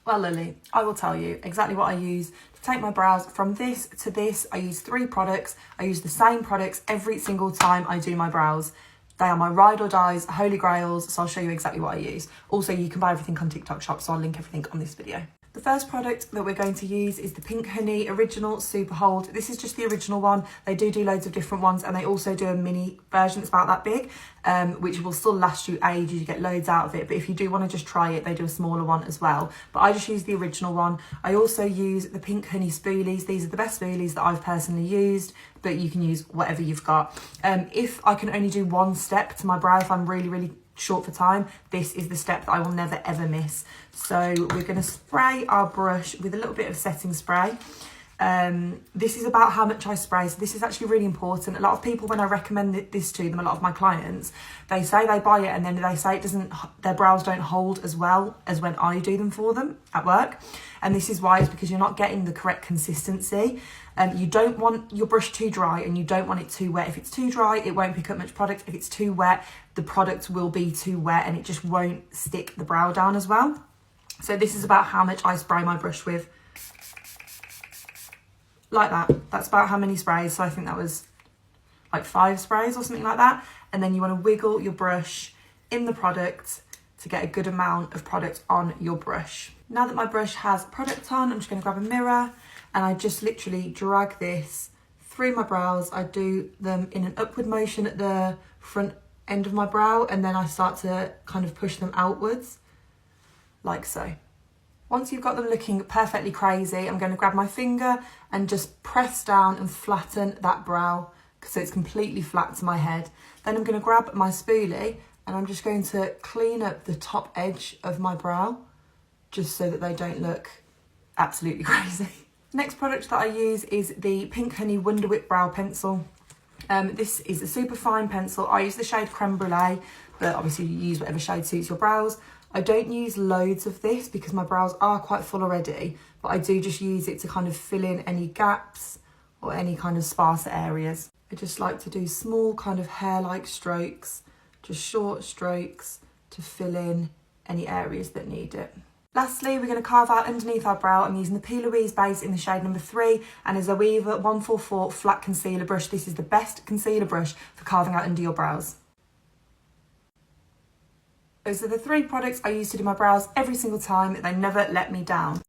Well, Lily, I will tell you exactly what I use to take my brows from this to this. I use 3 products. I use the same products every single time I do my brows. They are my ride or dies, holy grails, so I'll show you exactly what I use. Also, you can buy everything on TikTok Shop, so I'll link everything on this video. The first product that we're going to use is the Pink Honey Original Super Hold. This is just the original one. They do loads of different ones, and they also do a mini version that's about that big, which will still last you ages. You get loads out of it, but if you do want to just try it, they do a smaller one as well. But I just use the original one. I also use the Pink Honey Spoolies. These are the best spoolies that I've personally used, but you can use whatever you've got. If I can only do one step to my brow, if I'm really short for time, this is the step that I will never ever miss. So we're going to spray our brush with a little bit of setting spray. This is about how much I spray, so this is actually really important. A lot of people, when I recommend this to them, a lot of my clients, they say they buy it and then they say their brows don't hold as well as when I do them for them at work. And this is why. It's because you're not getting the correct consistency. You don't want your brush too dry and you don't want it too wet. If it's too dry, it won't pick up much product. If it's too wet, the product will be too wet and it just won't stick the brow down as well. So this is about how much I spray my brush with. Like that. That's about how many sprays. So I think that was like 5 sprays or something like that. And then you want to wiggle your brush in the product to get a good amount of product on your brush. Now that my brush has product on, I'm just going to grab a mirror and I just literally drag this through my brows. I do them in an upward motion at the front end of my brow, and then I start to kind of push them outwards, like so. Once you've got them looking perfectly crazy, I'm going to grab my finger and just press down and flatten that brow so it's completely flat to my head. Then I'm going to grab my spoolie and I'm just going to clean up the top edge of my brow just so that they don't look absolutely crazy. Next product that I use is the Pink Honey Wonder Whip Brow Pencil. This is a super fine pencil. I use the shade Creme Brulee, but obviously you use whatever shade suits your brows. I don't use loads of this because my brows are quite full already, but I do just use it to kind of fill in any gaps or any kind of sparser areas. I just like to do small kind of hair-like strokes, just short strokes to fill in any areas that need it. Lastly, we're going to carve out underneath our brow. I'm using the P. Louise base in the shade number 3 and a Zoeva 144 flat concealer brush. This is the best concealer brush for carving out under your brows. Those are the 3 products I use to do my brows every single time. They never let me down.